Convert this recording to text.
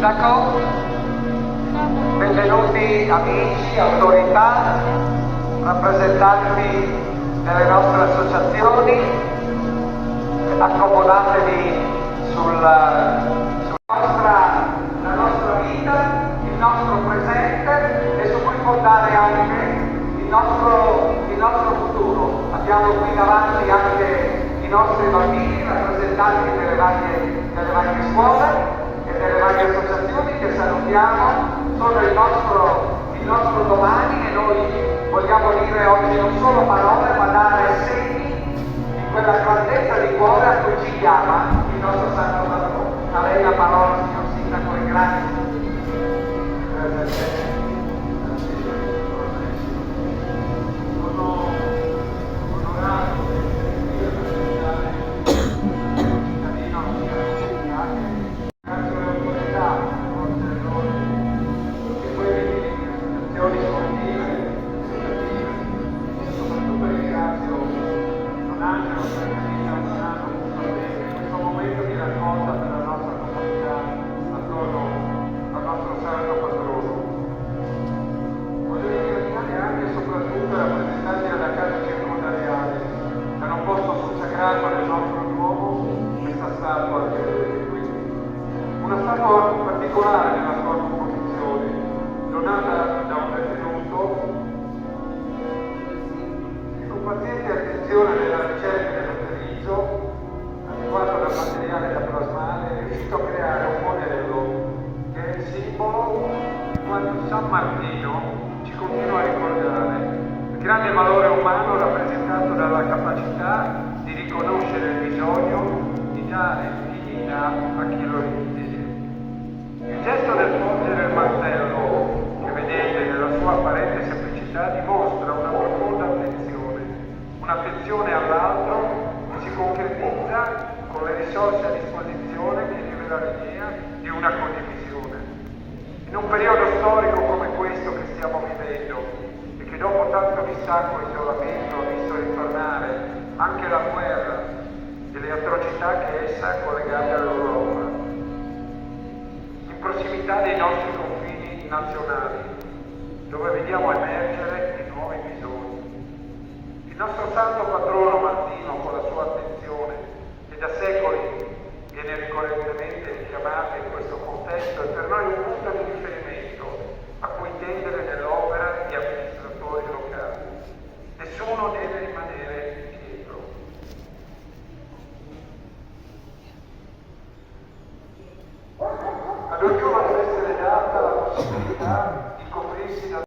sindaco, benvenuti amici, autorità, rappresentanti delle nostre associazioni, accomodatevi sulla nostra vita, il nostro presente e su cui fondare anche il nostro futuro. Abbiamo qui davanti anche i nostri bambini, rappresentanti delle varie scuole e delle varie associazioni che salutiamo, sono il nostro domani e noi vogliamo dire oggi non solo parole ma dare segni di quella grandezza di cuore a cui ci chiama il nostro Santo Patrono. A lei la parola, signor Sindaco, e grazie. Grazie a te. Sono onorato di rappresentare un cittadino grazie alle autorità, forze dell'ordine, tutti quelli di associazioni sportive, associative, e soprattutto ringrazio Don Angelo per venire a Milano puntualmente in questo momento di raccolta per la nostra comunità attorno al nostro Santo Patrono. Voglio ringraziare anche e soprattutto i rappresentanti della casa circondariale che hanno posto consacrato nel nostro Duomo questa statua che vedete qui. Una statua particolare nella sua composizione, donata da un detenuto che con paziente attenzione nella ricerca dell'utilizzo adeguato dal materiale da plasmare è riuscito a creare un modello che è il simbolo di quanto San Martino ci continua a ricordare, il grande valore umano rappresentato dalla capacità di riconoscere il bisogno di dare dignità a chi lo richiede. Il gesto del porgere il martello, che vedete nella sua apparente semplicità, dimostra una profonda un'attenzione all'altro che si concretizza con le risorse a disposizione che rivela l'idea di una condivisione. In un periodo storico come questo che stiamo vivendo e che dopo tanto distacco e isolamento ha visto ritornare anche la guerra e le atrocità che essa ha collegate all'Europa, in prossimità dei nostri confini nazionali, dove vediamo emergere i nuovi bisogni. Il nostro Santo Patrono Martino, con la sua attenzione, che da secoli viene ricorrentemente richiamata in questo contesto, è per noi un punto di riferimento a cui tendere nell'opera di amministratori locali. Nessuno deve rimanere indietro. Ad ognuno deve essere data la possibilità di coprirsi da